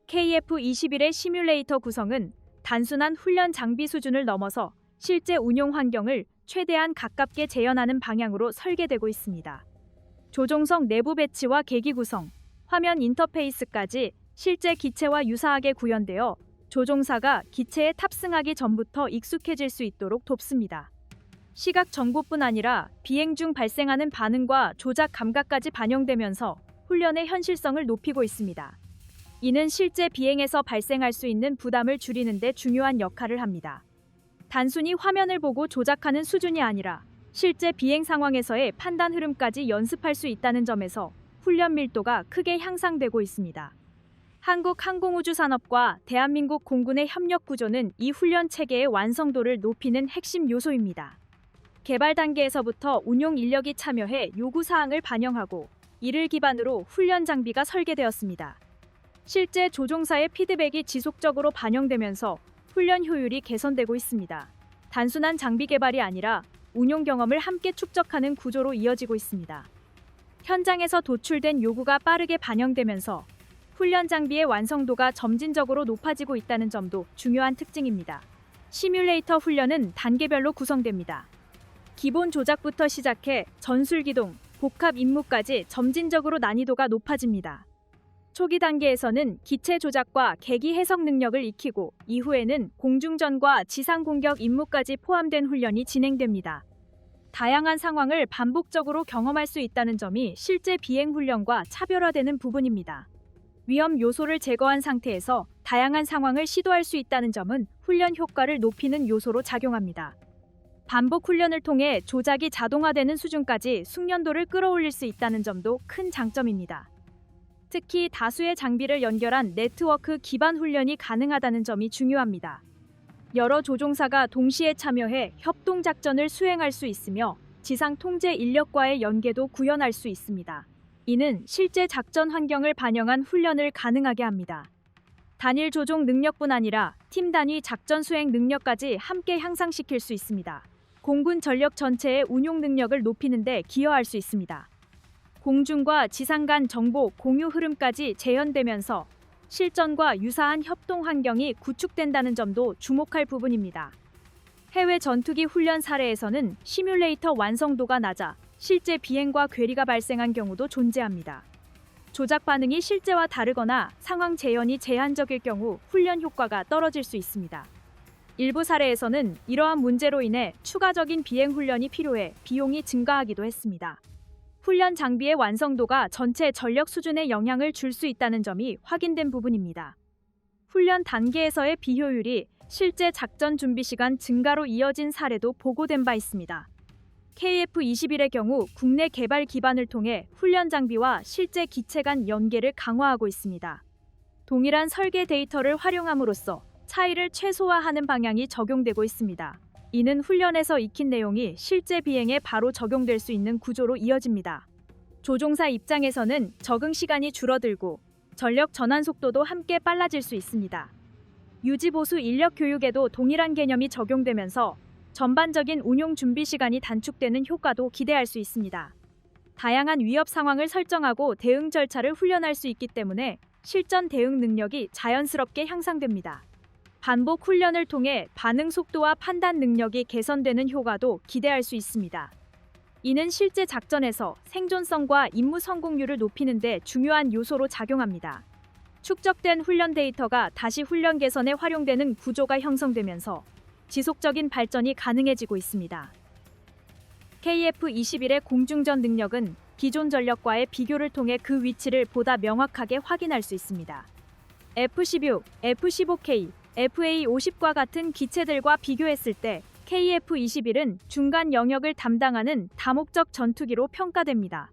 KF-21의 시뮬레이터 구성은 단순한 훈련 장비 수준을 넘어서 실제 운용 환경을 최대한 가깝게 재현하는 방향으로 설계되고 있습니다. 조종석 내부 배치와 계기 구성, 화면 인터페이스까지 실제 기체와 유사하게 구현되어 조종사가 기체에 탑승하기 전부터 익숙해질 수 있도록 돕습니다. 시각 정보뿐 아니라 비행 중 발생하는 반응과 조작 감각까지 반영되면서 훈련의 현실성을 높이고 있습니다. 이는 실제 비행에서 발생할 수 있는 부담을 줄이는 데 중요한 역할을 합니다. 단순히 화면을 보고 조작하는 수준이 아니라 실제 비행 상황에서의 판단 흐름까지 연습할 수 있다는 점에서 훈련 밀도가 크게 향상되고 있습니다. 한국항공우주산업과 대한민국 공군의 협력 구조는 이 훈련 체계의 완성도를 높이는 핵심 요소입니다. 개발 단계에서부터 운용 인력이 참여해 요구사항을 반영하고 이를 기반으로 훈련 장비가 설계되었습니다. 실제 조종사의 피드백이 지속적으로 반영되면서 훈련 효율이 개선되고 있습니다. 단순한 장비 개발이 아니라 운용 경험을 함께 축적하는 구조로 이어지고 있습니다. 현장에서 도출된 요구가 빠르게 반영되면서 훈련 장비의 완성도가 점진적으로 높아지고 있다는 점도 중요한 특징입니다. 시뮬레이터 훈련은 단계별로 구성됩니다. 기본 조작부터 시작해 전술 기동, 복합 임무까지 점진적으로 난이도가 높아집니다. 초기 단계에서는 기체 조작과 계기 해석 능력을 익히고 이후에는 공중전과 지상 공격 임무까지 포함된 훈련이 진행됩니다. 다양한 상황을 반복적으로 경험할 수 있다는 점이 실제 비행 훈련과 차별화되는 부분입니다. 위험 요소를 제거한 상태에서 다양한 상황을 시도할 수 있다는 점은 훈련 효과를 높이는 요소로 작용합니다. 반복 훈련을 통해 조작이 자동화되는 수준까지 숙련도를 끌어올릴 수 있다는 점도 큰 장점입니다. 특히 다수의 장비를 연결한 네트워크 기반 훈련이 가능하다는 점이 중요합니다. 여러 조종사가 동시에 참여해 협동 작전을 수행할 수 있으며 지상 통제 인력과의 연계도 구현할 수 있습니다. 이는 실제 작전 환경을 반영한 훈련을 가능하게 합니다. 단일 조종 능력뿐 아니라 팀 단위 작전 수행 능력까지 함께 향상시킬 수 있습니다. 공군 전력 전체의 운용 능력을 높이는 데 기여할 수 있습니다. 공중과 지상 간 정보 공유 흐름까지 재현되면서 실전과 유사한 협동 환경이 구축된다는 점도 주목할 부분입니다. 해외 전투기 훈련 사례에서는 시뮬레이터 완성도가 낮아 실제 비행과 괴리가 발생한 경우도 존재합니다. 조작 반응이 실제와 다르거나 상황 재현이 제한적일 경우 훈련 효과가 떨어질 수 있습니다. 일부 사례에서는 이러한 문제로 인해 추가적인 비행 훈련이 필요해 비용이 증가하기도 했습니다. 훈련 장비의 완성도가 전체 전력 수준에 영향을 줄 수 있다는 점이 확인된 부분입니다. 훈련 단계에서의 비효율이 실제 작전 준비 시간 증가로 이어진 사례도 보고된 바 있습니다. KF-21의 경우 국내 개발 기반을 통해 훈련 장비와 실제 기체 간 연계를 강화하고 있습니다. 동일한 설계 데이터를 활용함으로써 차이를 최소화하는 방향이 적용되고 있습니다. 이는 훈련에서 익힌 내용이 실제 비행에 바로 적용될 수 있는 구조로 이어집니다. 조종사 입장에서는 적응 시간이 줄어들고 전력 전환 속도도 함께 빨라질 수 있습니다. 유지보수 인력 교육에도 동일한 개념이 적용되면서 전반적인 운용 준비 시간이 단축되는 효과도 기대할 수 있습니다. 다양한 위협 상황을 설정하고 대응 절차를 훈련할 수 있기 때문에 실전 대응 능력이 자연스럽게 향상됩니다. 반복 훈련을 통해 반응 속도와 판단 능력이 개선되는 효과도 기대할 수 있습니다. 이는 실제 작전에서 생존성과 임무 성공률을 높이는 데 중요한 요소로 작용합니다. 축적된 훈련 데이터가 다시 훈련 개선에 활용되는 구조가 형성되면서 지속적인 발전이 가능해지고 있습니다. KF-21의 공중전 능력은 기존 전력과의 비교를 통해 그 위치를 보다 명확하게 확인할 수 있습니다. F-16, F-15K, FA-50과 같은 기체들과 비교했을 때 KF-21은 중간 영역을 담당하는 다목적 전투기로 평가됩니다.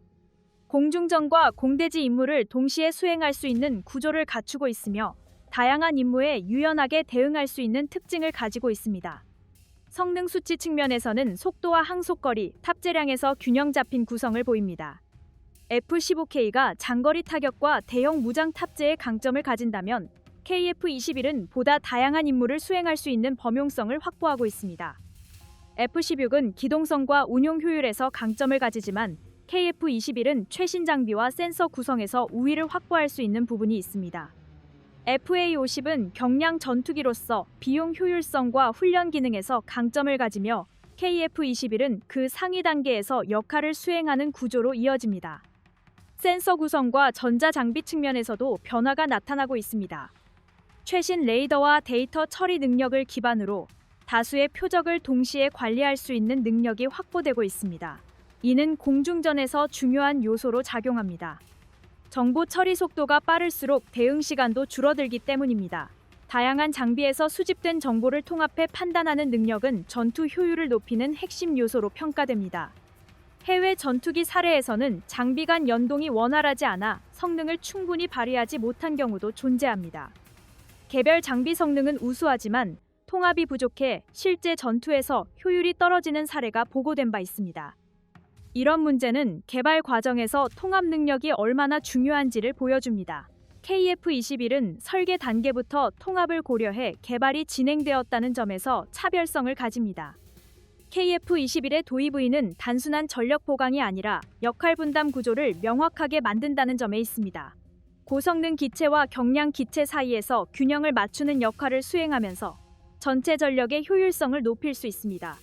공중전과 공대지 임무를 동시에 수행할 수 있는 구조를 갖추고 있으며 다양한 임무에 유연하게 대응할 수 있는 특징을 가지고 있습니다. 성능 수치 측면에서는 속도와 항속거리, 탑재량에서 균형 잡힌 구성을 보입니다. F-15K가 장거리 타격과 대형 무장 탑재의 강점을 가진다면 KF-21은 보다 다양한 임무를 수행할 수 있는 범용성을 확보하고 있습니다. F-16은 기동성과 운용 효율에서 강점을 가지지만 KF-21은 최신 장비와 센서 구성에서 우위를 확보할 수 있는 부분이 있습니다. FA-50은 경량 전투기로서 비용 효율성과 훈련 기능에서 강점을 가지며 KF-21은 그 상위 단계에서 역할을 수행하는 구조로 이어집니다. 센서 구성과 전자 장비 측면에서도 변화가 나타나고 있습니다. 최신 레이더와 데이터 처리 능력을 기반으로 다수의 표적을 동시에 관리할 수 있는 능력이 확보되고 있습니다. 이는 공중전에서 중요한 요소로 작용합니다. 정보 처리 속도가 빠를수록 대응 시간도 줄어들기 때문입니다. 다양한 장비에서 수집된 정보를 통합해 판단하는 능력은 전투 효율을 높이는 핵심 요소로 평가됩니다. 해외 전투기 사례에서는 장비 간 연동이 원활하지 않아 성능을 충분히 발휘하지 못한 경우도 존재합니다. 개별 장비 성능은 우수하지만 통합이 부족해 실제 전투에서 효율이 떨어지는 사례가 보고된 바 있습니다. 이런 문제는 개발 과정에서 통합 능력이 얼마나 중요한지를 보여줍니다. KF-21은 설계 단계부터 통합을 고려해 개발이 진행되었다는 점에서 차별성을 가집니다. KF-21의 도입의는 단순한 전력 보강이 아니라 역할 분담 구조를 명확하게 만든다는 점에 있습니다. 고성능 기체와 경량 기체 사이에서 균형을 맞추는 역할을 수행하면서 전체 전력의 효율성을 높일 수 있습니다.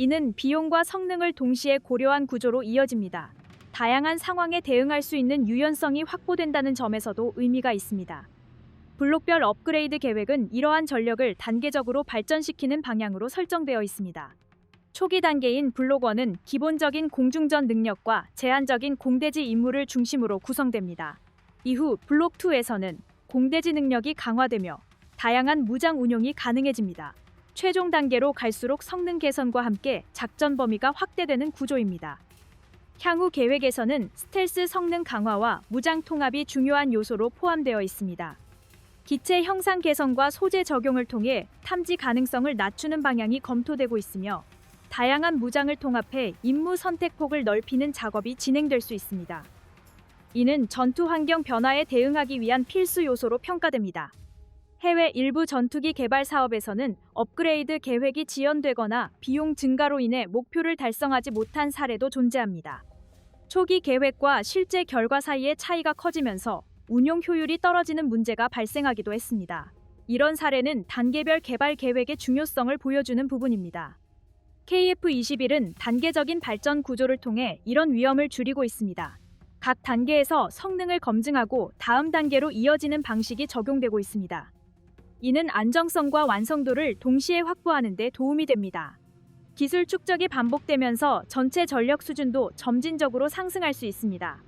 이는 비용과 성능을 동시에 고려한 구조로 이어집니다. 다양한 상황에 대응할 수 있는 유연성이 확보된다는 점에서도 의미가 있습니다. 블록별 업그레이드 계획은 이러한 전력을 단계적으로 발전시키는 방향으로 설정되어 있습니다. 초기 단계인 블록 1은 기본적인 공중전 능력과 제한적인 공대지 임무를 중심으로 구성됩니다. 이후 블록 2에서는 공대지 능력이 강화되며 다양한 무장 운용이 가능해집니다. 최종 단계로 갈수록 성능 개선과 함께 작전 범위가 확대되는 구조입니다. 향후 계획에서는 스텔스 성능 강화와 무장 통합이 중요한 요소로 포함되어 있습니다. 기체 형상 개선과 소재 적용을 통해 탐지 가능성을 낮추는 방향이 검토되고 있으며 다양한 무장을 통합해 임무 선택폭을 넓히는 작업이 진행될 수 있습니다. 이는 전투 환경 변화에 대응하기 위한 필수 요소로 평가됩니다. 해외 일부 전투기 개발 사업에서는 업그레이드 계획이 지연되거나 비용 증가로 인해 목표를 달성하지 못한 사례도 존재합니다. 초기 계획과 실제 결과 사이의 차이가 커지면서 운용 효율이 떨어지는 문제가 발생하기도 했습니다. 이런 사례는 단계별 개발 계획의 중요성을 보여주는 부분입니다. KF-21은 단계적인 발전 구조를 통해 이런 위험을 줄이고 있습니다. 각 단계에서 성능을 검증하고 다음 단계로 이어지는 방식이 적용되고 있습니다. 이는 안정성과 완성도를 동시에 확보하는 데 도움이 됩니다. 기술 축적이 반복되면서 전체 전력 수준도 점진적으로 상승할 수 있습니다.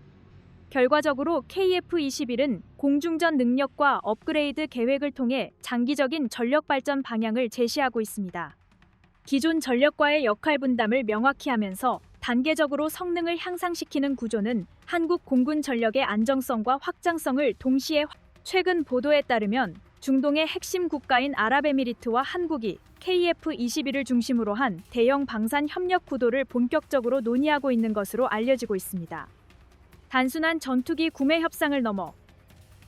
결과적으로 KF-21은 공중전 능력과 업그레이드 계획을 통해 장기적인 전력 발전 방향을 제시하고 있습니다. 기존 전력과의 역할 분담을 명확히 하면서 단계적으로 성능을 향상시키는 구조는 한국 공군 전력의 안정성과 확장성을 동시에 최근 보도에 따르면 중동의 핵심 국가인 아랍에미리트와 한국이 KF-21을 중심으로 한 대형 방산 협력 구도를 본격적으로 논의하고 있는 것으로 알려지고 있습니다. 단순한 전투기 구매 협상을 넘어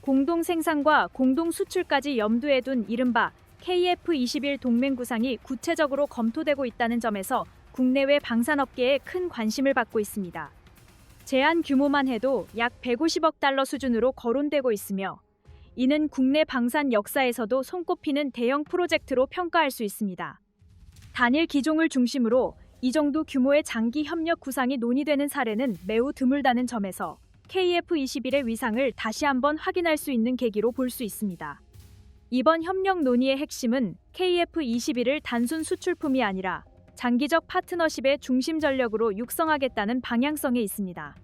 공동 생산과 공동 수출까지 염두에 둔 이른바 KF-21 동맹 구상이 구체적으로 검토되고 있다는 점에서 국내외 방산업계에 큰 관심을 받고 있습니다. 제안 규모만 해도 약 150억 달러 수준으로 거론되고 있으며 이는 국내 방산 역사에서도 손꼽히는 대형 프로젝트로 평가할 수 있습니다. 단일 기종을 중심으로 이 정도 규모의 장기 협력 구상이 논의되는 사례는 매우 드물다는 점에서 KF-21의 위상을 다시 한번 확인할 수 있는 계기로 볼 수 있습니다. 이번 협력 논의의 핵심은 KF-21을 단순 수출품이 아니라 장기적 파트너십의 중심 전력으로 육성하겠다는 방향성에 있습니다.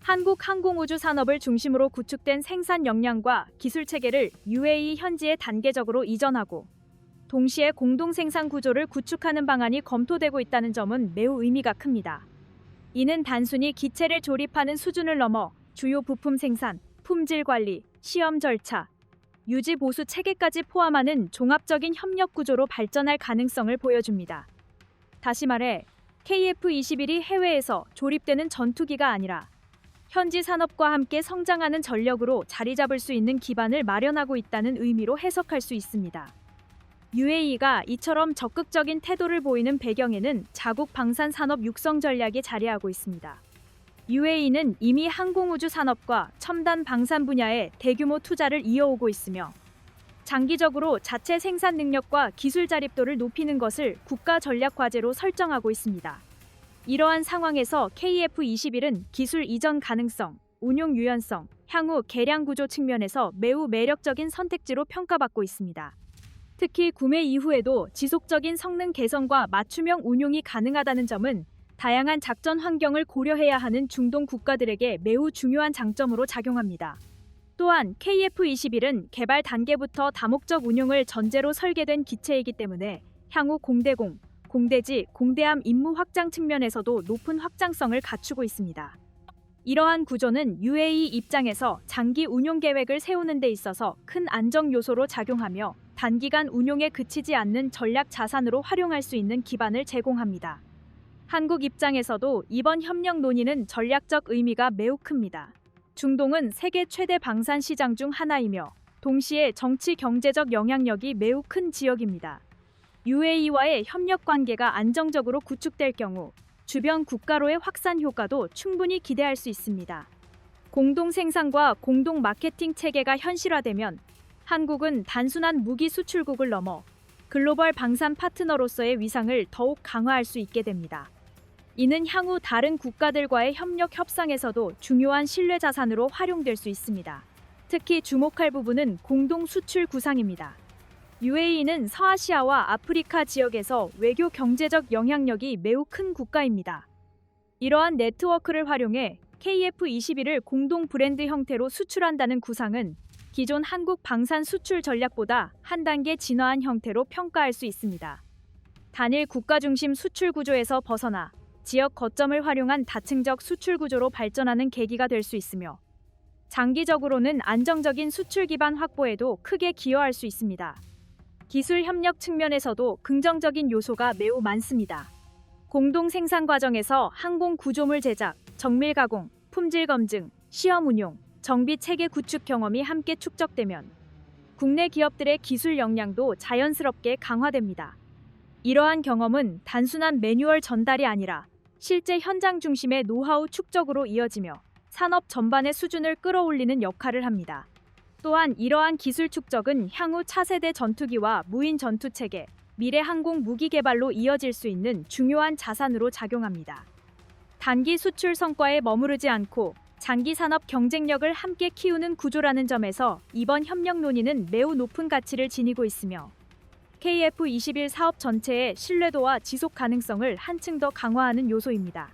한국 항공우주 산업을 중심으로 구축된 생산 역량과 기술 체계를 UAE 현지에 단계적으로 이전하고 동시에 공동 생산 구조를 구축하는 방안이 검토되고 있다는 점은 매우 의미가 큽니다. 이는 단순히 기체를 조립하는 수준을 넘어 주요 부품 생산, 품질 관리, 시험 절차, 유지 보수 체계까지 포함하는 종합적인 협력 구조로 발전할 가능성을 보여줍니다. 다시 말해 KF-21이 해외에서 조립되는 전투기가 아니라 현지 산업과 함께 성장하는 전력으로 자리 잡을 수 있는 기반을 마련하고 있다는 의미로 해석할 수 있습니다. UAE가 이처럼 적극적인 태도를 보이는 배경에는 자국 방산 산업 육성 전략이 자리하고 있습니다. UAE는 이미 항공우주 산업과 첨단 방산 분야에 대규모 투자를 이어오고 있으며 장기적으로 자체 생산 능력과 기술 자립도를 높이는 것을 국가 전략 과제로 설정하고 있습니다. 이러한 상황에서 KF21은 기술 이전 가능성, 운용 유연성, 향후 개량 구조 측면에서 매우 매력적인 선택지로 평가받고 있습니다. 특히 구매 이후에도 지속적인 성능 개선과 맞춤형 운용이 가능하다는 점은 다양한 작전 환경을 고려해야 하는 중동 국가들에게 매우 중요한 장점으로 작용합니다. 또한 KF21은 개발 단계부터 다목적 운용을 전제로 설계된 기체이기 때문에 향후 공대공, 공대지, 공대함 임무 확장 측면에서도 높은 확장성을 갖추고 있습니다. 이러한 구조는 UAE 입장에서 장기 운용 계획을 세우는 데 있어서 큰 안정 요소로 작용하며 단기간 운용에 그치지 않는 전략 자산으로 활용할 수 있는 기반을 제공합니다. 한국 입장에서도 이번 협력 논의는 전략적 의미가 매우 큽니다. 중동은 세계 최대 방산 시장 중 하나이며 동시에 정치 경제적 영향력이 매우 큰 지역입니다. UAE와의 협력 관계가 안정적으로 구축될 경우 주변 국가로의 확산 효과도 충분히 기대할 수 있습니다. 공동 생산과 공동 마케팅 체계가 현실화되면 한국은 단순한 무기 수출국을 넘어 글로벌 방산 파트너로서의 위상을 더욱 강화할 수 있게 됩니다. 이는 향후 다른 국가들과의 협력 협상에서도 중요한 신뢰 자산으로 활용될 수 있습니다. 특히 주목할 부분은 공동 수출 구상입니다. UAE는 서아시아와 아프리카 지역에서 외교 경제적 영향력이 매우 큰 국가입니다. 이러한 네트워크를 활용해 KF21을 공동 브랜드 형태로 수출한다는 구상은 기존 한국 방산 수출 전략보다 한 단계 진화한 형태로 평가할 수 있습니다. 단일 국가 중심 수출 구조에서 벗어나 지역 거점을 활용한 다층적 수출 구조로 발전하는 계기가 될 수 있으며 장기적으로는 안정적인 수출 기반 확보에도 크게 기여할 수 있습니다. 기술 협력 측면에서도 긍정적인 요소가 매우 많습니다. 공동 생산 과정에서 항공 구조물 제작, 정밀 가공, 품질 검증, 시험 운용, 정비 체계 구축 경험이 함께 축적되면 국내 기업들의 기술 역량도 자연스럽게 강화됩니다. 이러한 경험은 단순한 매뉴얼 전달이 아니라 실제 현장 중심의 노하우 축적으로 이어지며 산업 전반의 수준을 끌어올리는 역할을 합니다. 또한 이러한 기술 축적은 향후 차세대 전투기와 무인 전투체계, 미래 항공 무기 개발로 이어질 수 있는 중요한 자산으로 작용합니다. 단기 수출 성과에 머무르지 않고 장기 산업 경쟁력을 함께 키우는 구조라는 점에서 이번 협력 논의는 매우 높은 가치를 지니고 있으며 KF21 사업 전체의 신뢰도와 지속 가능성을 한층 더 강화하는 요소입니다.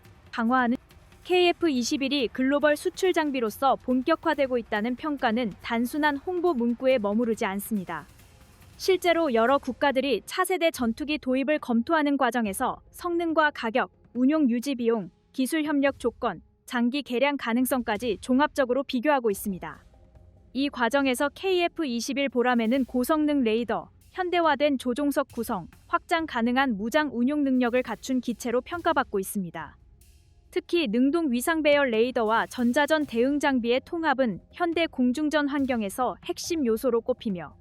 KF21이 글로벌 수출 장비로서 본격화되고 있다는 평가는 단순한 홍보 문구에 머무르지 않습니다. 실제로 여러 국가들이 차세대 전투기 도입을 검토하는 과정에서 성능과 가격, 운용 유지 비용, 기술 협력 조건, 장기 개량 가능성까지 종합적으로 비교하고 있습니다. 이 과정에서 KF21 보람에는 고성능 레이더, 현대화된 조종석 구성, 확장 가능한 무장 운용 능력을 갖춘 기체로 평가받고 있습니다. 특히 능동 위상 배열 레이더와 전자전 대응 장비의 통합은 현대 공중전 환경에서 핵심 요소로 꼽히며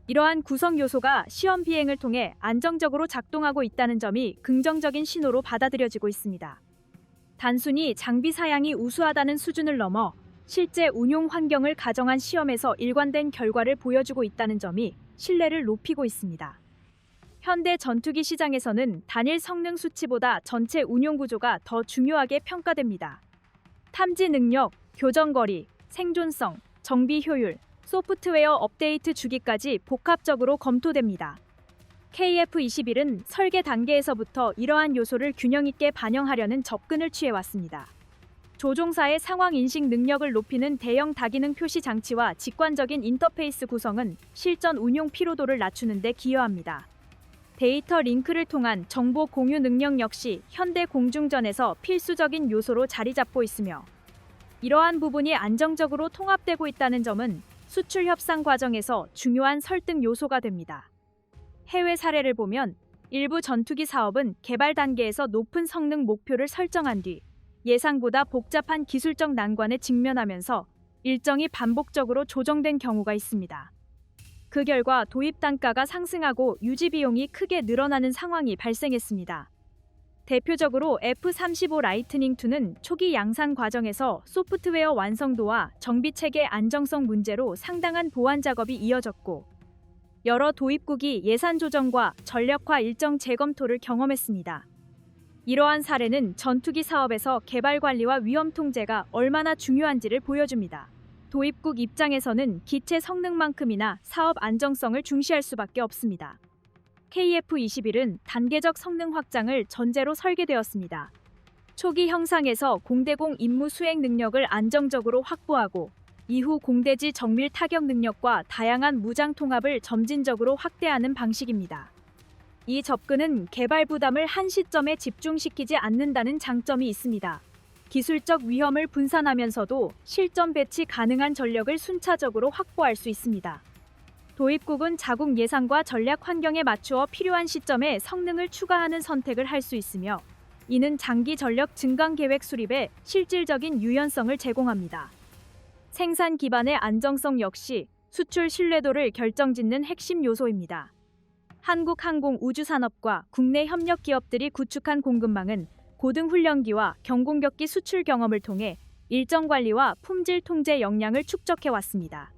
이러한 구성 요소가 시험 비행을 통해 안정적으로 작동하고 있다는 점이 긍정적인 신호로 받아들여지고 있습니다. 단순히 장비 사양이 우수하다는 수준을 넘어 실제 운용 환경을 가정한 시험에서 일관된 결과를 보여주고 있다는 점이 신뢰를 높이고 있습니다. 현대 전투기 시장에서는 단일 성능 수치보다 전체 운용 구조가 더 중요하게 평가됩니다. 탐지 능력, 교전 거리, 생존성, 정비 효율, 소프트웨어 업데이트 주기까지 복합적으로 검토됩니다. KF21은 설계 단계에서부터 이러한 요소를 균형 있게 반영하려는 접근을 취해왔습니다. 조종사의 상황 인식 능력을 높이는 대형 다기능 표시 장치와 직관적인 인터페이스 구성은 실전 운용 피로도를 낮추는 데 기여합니다. 데이터 링크를 통한 정보 공유 능력 역시 현대 공중전에서 필수적인 요소로 자리 잡고 있으며 이러한 부분이 안정적으로 통합되고 있다는 점은 수출 협상 과정에서 중요한 설득 요소가 됩니다. 해외 사례를 보면 일부 전투기 사업은 개발 단계에서 높은 성능 목표를 설정한 뒤 예상보다 복잡한 기술적 난관에 직면하면서 일정이 반복적으로 조정된 경우가 있습니다. 그 결과 도입 단가가 상승하고 유지 비용이 크게 늘어나는 상황이 발생했습니다. 대표적으로 F-35 라이트닝2는 초기 양산 과정에서 소프트웨어 완성도와 정비 체계 안정성 문제로 상당한 보완 작업이 이어졌고 여러 도입국이 예산 조정과 전력화 일정 재검토를 경험했습니다. 이러한 사례는 전투기 사업에서 개발 관리와 위험 통제가 얼마나 중요한지를 보여줍니다. 도입국 입장에서는 기체 성능만큼이나 사업 안정성을 중시할 수밖에 없습니다. KF-21은 단계적 성능 확장을 전제로 설계되었습니다. 초기 형상에서 공대공 임무 수행 능력을 안정적으로 확보하고 이후 공대지 정밀 타격 능력과 다양한 무장 통합을 점진적으로 확대하는 방식입니다. 이 접근은 개발 부담을 한 시점에 집중시키지 않는다는 장점이 있습니다. 기술적 위험을 분산하면서도 실전 배치 가능한 전력을 순차적으로 확보할 수 있습니다. 도입국은 자국 예산과 전략 환경에 맞추어 필요한 시점에 성능을 추가하는 선택을 할 수 있으며 이는 장기 전력 증강 계획 수립에 실질적인 유연성을 제공합니다. 생산 기반의 안정성 역시 수출 신뢰도를 결정짓는 핵심 요소입니다. 한국항공우주산업과 국내 협력 기업들이 구축한 공급망은 고등훈련기와 경공격기 수출 경험을 통해 일정 관리와 품질 통제 역량을 축적해 왔습니다.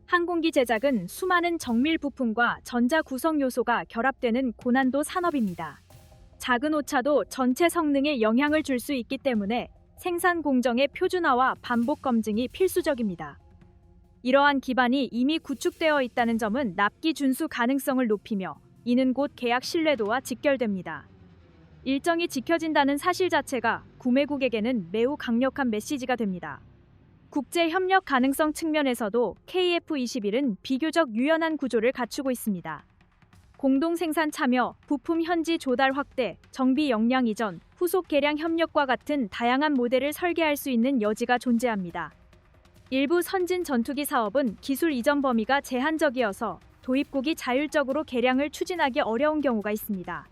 항공기 제작은 수많은 정밀 부품과 전자 구성 요소가 결합되는 고난도 산업입니다. 작은 오차도 전체 성능에 영향을 줄 수 있기 때문에 생산 공정의 표준화와 반복 검증이 필수적입니다. 이러한 기반이 이미 구축되어 있다는 점은 납기 준수 가능성을 높이며 이는 곧 계약 신뢰도와 직결됩니다. 일정이 지켜진다는 사실 자체가 구매국에게는 매우 강력한 메시지가 됩니다. 국제 협력 가능성 측면에서도 KF-21은 비교적 유연한 구조를 갖추고 있습니다. 공동 생산 참여, 부품 현지 조달 확대, 정비 역량 이전, 후속 개량 협력과 같은 다양한 모델을 설계할 수 있는 여지가 존재합니다. 일부 선진 전투기 사업은 기술 이전 범위가 제한적이어서 도입국이 자율적으로 개량을 추진하기 어려운 경우가 있습니다.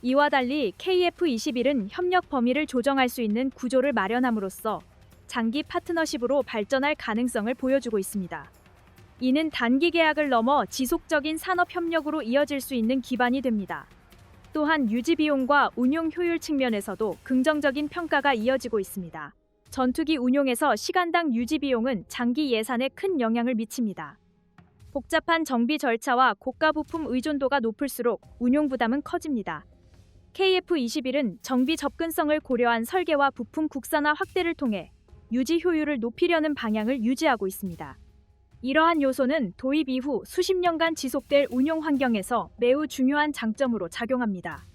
이와 달리 KF-21은 협력 범위를 조정할 수 있는 구조를 마련함으로써 장기 파트너십으로 발전할 가능성을 보여주고 있습니다. 이는 단기 계약을 넘어 지속적인 산업 협력으로 이어질 수 있는 기반이 됩니다. 또한 유지 비용과 운용 효율 측면에서도 긍정적인 평가가 이어지고 있습니다. 전투기 운용에서 시간당 유지 비용은 장기 예산에 큰 영향을 미칩니다. 복잡한 정비 절차와 고가 부품 의존도가 높을수록 운용 부담은 커집니다. KF-21은 정비 접근성을 고려한 설계와 부품 국산화 확대를 통해 유지 효율을 높이려는 방향을 유지하고 있습니다. 이러한 요소는 도입 이후 수십 년간 지속될 운용 환경에서 매우 중요한 장점으로 작용합니다.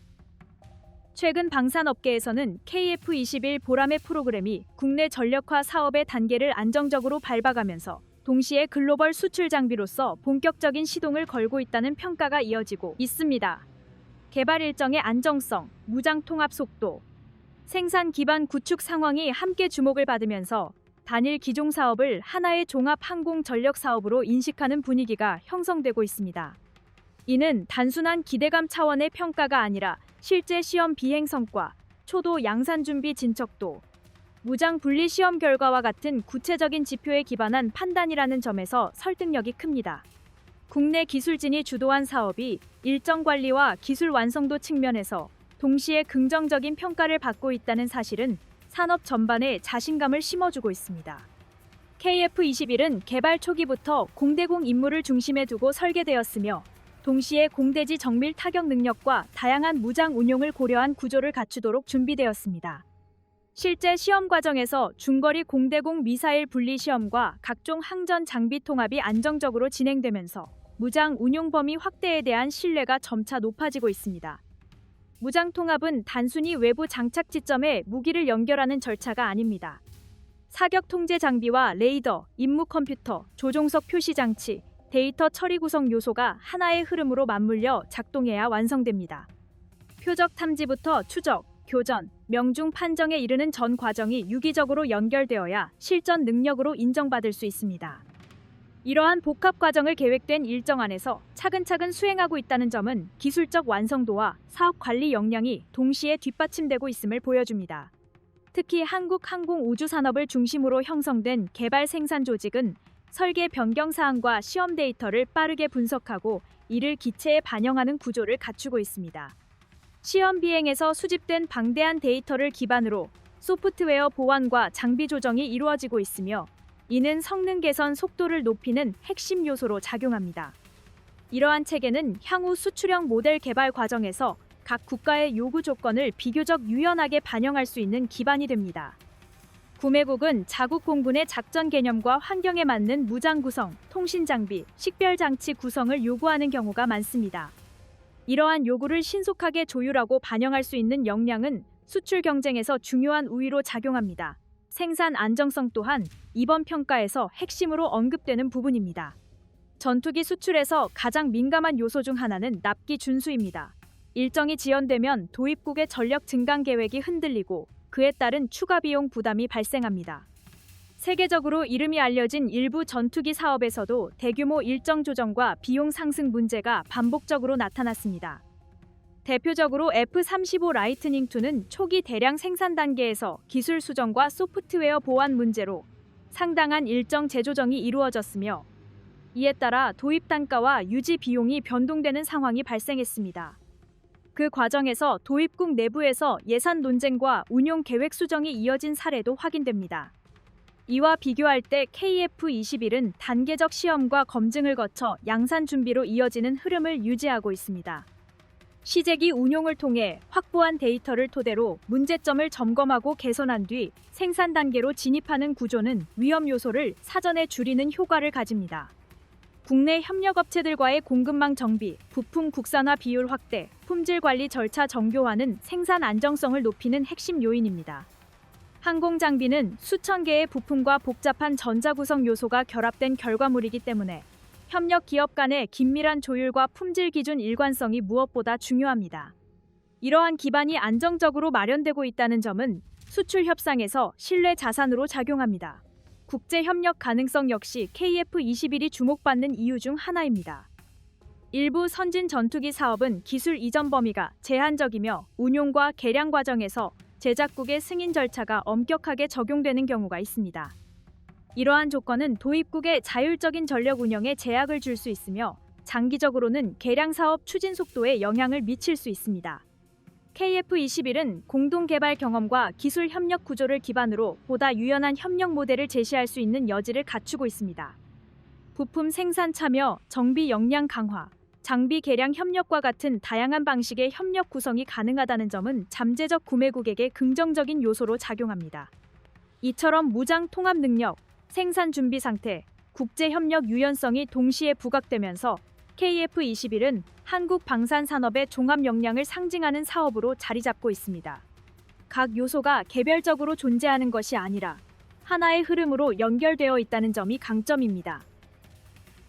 최근 방산업계에서는 KF-21 보람의 프로그램이 국내 전력화 사업의 단계를 안정적으로 밟아가면서 동시에 글로벌 수출 장비로서 본격적인 시동을 걸고 있다는 평가가 이어지고 있습니다. 개발 일정의 안정성, 무장 통합 속도, 생산 기반 구축 상황이 함께 주목을 받으면서 단일 기종 사업을 하나의 종합 항공 전력 사업으로 인식하는 분위기가 형성되고 있습니다. 이는 단순한 기대감 차원의 평가가 아니라 실제 시험 비행 성과, 초도 양산 준비 진척도, 무장 분리 시험 결과와 같은 구체적인 지표에 기반한 판단이라는 점에서 설득력이 큽니다. 국내 기술진이 주도한 사업이 일정 관리와 기술 완성도 측면에서 동시에 긍정적인 평가를 받고 있다는 사실은 산업 전반에 자신감을 심어주고 있습니다. KF-21은 개발 초기부터 공대공 임무를 중심에 두고 설계되었으며 동시에 공대지 정밀 타격 능력과 다양한 무장 운용을 고려한 구조를 갖추도록 준비되었습니다. 실제 시험 과정에서 중거리 공대공 미사일 분리 시험과 각종 항전 장비 통합이 안정적으로 진행되면서 무장 운용 범위 확대에 대한 신뢰가 점차 높아지고 있습니다. 무장 통합은 단순히 외부 장착 지점에 무기를 연결하는 절차가 아닙니다. 사격 통제 장비와 레이더, 임무 컴퓨터, 조종석 표시 장치, 데이터 처리 구성 요소가 하나의 흐름으로 맞물려 작동해야 완성됩니다. 표적 탐지부터 추적, 교전, 명중 판정에 이르는 전 과정이 유기적으로 연결되어야 실전 능력으로 인정받을 수 있습니다. 이러한 복합 과정을 계획된 일정 안에서 차근차근 수행하고 있다는 점은 기술적 완성도와 사업 관리 역량이 동시에 뒷받침되고 있음을 보여줍니다. 특히 한국 항공우주 산업을 중심으로 형성된 개발 생산 조직은 설계 변경 사항과 시험 데이터를 빠르게 분석하고 이를 기체에 반영하는 구조를 갖추고 있습니다. 시험 비행에서 수집된 방대한 데이터를 기반으로 소프트웨어 보완과 장비 조정이 이루어지고 있으며 이는 성능 개선 속도를 높이는 핵심 요소로 작용합니다. 이러한 체계는 향후 수출형 모델 개발 과정에서 각 국가의 요구 조건을 비교적 유연하게 반영할 수 있는 기반이 됩니다. 구매국은 자국 공군의 작전 개념과 환경에 맞는 무장 구성, 통신 장비, 식별 장치 구성을 요구하는 경우가 많습니다. 이러한 요구를 신속하게 조율하고 반영할 수 있는 역량은 수출 경쟁에서 중요한 우위로 작용합니다. 생산 안정성 또한 이번 평가에서 핵심으로 언급되는 부분입니다. 전투기 수출에서 가장 민감한 요소 중 하나는 납기 준수입니다. 일정이 지연되면 도입국의 전력 증강 계획이 흔들리고 그에 따른 추가 비용 부담이 발생합니다. 세계적으로 이름이 알려진 일부 전투기 사업에서도 대규모 일정 조정과 비용 상승 문제가 반복적으로 나타났습니다. 대표적으로 F-35 라이트닝 II는 초기 대량 생산 단계에서 기술 수정과 소프트웨어 보완 문제로 상당한 일정 재조정이 이루어졌으며 이에 따라 도입 단가와 유지 비용이 변동되는 상황이 발생했습니다. 그 과정에서 도입국 내부에서 예산 논쟁과 운용 계획 수정이 이어진 사례도 확인됩니다. 이와 비교할 때 KF-21은 단계적 시험과 검증을 거쳐 양산 준비로 이어지는 흐름을 유지하고 있습니다. 시제기 운용을 통해 확보한 데이터를 토대로 문제점을 점검하고 개선한 뒤 생산 단계로 진입하는 구조는 위험 요소를 사전에 줄이는 효과를 가집니다. 국내 협력업체들과의 공급망 정비, 부품 국산화 비율 확대, 품질 관리 절차 정교화는 생산 안정성을 높이는 핵심 요인입니다. 항공 장비는 수천 개의 부품과 복잡한 전자구성 요소가 결합된 결과물이기 때문에 협력 기업 간의 긴밀한 조율과 품질 기준 일관성이 무엇보다 중요합니다. 이러한 기반이 안정적으로 마련되고 있다는 점은 수출 협상에서 신뢰 자산으로 작용합니다. 국제 협력 가능성 역시 KF-21이 주목받는 이유 중 하나입니다. 일부 선진 전투기 사업은 기술 이전 범위가 제한적이며 운용과 개량 과정에서 제작국의 승인 절차가 엄격하게 적용되는 경우가 있습니다. 이러한 조건은 도입국의 자율적인 전력 운영에 제약을 줄 수 있으며 장기적으로는 개량 사업 추진 속도에 영향을 미칠 수 있습니다. KF-21은 공동 개발 경험과 기술 협력 구조를 기반으로 보다 유연한 협력 모델을 제시할 수 있는 여지를 갖추고 있습니다. 부품 생산 참여, 정비 역량 강화, 장비 개량 협력과 같은 다양한 방식의 협력 구성이 가능하다는 점은 잠재적 구매국에게 긍정적인 요소로 작용합니다. 이처럼 무장 통합 능력, 생산 준비 상태, 국제 협력 유연성이 동시에 부각되면서 KF-21은 한국 방산 산업의 종합 역량을 상징하는 사업으로 자리 잡고 있습니다. 각 요소가 개별적으로 존재하는 것이 아니라 하나의 흐름으로 연결되어 있다는 점이 강점입니다.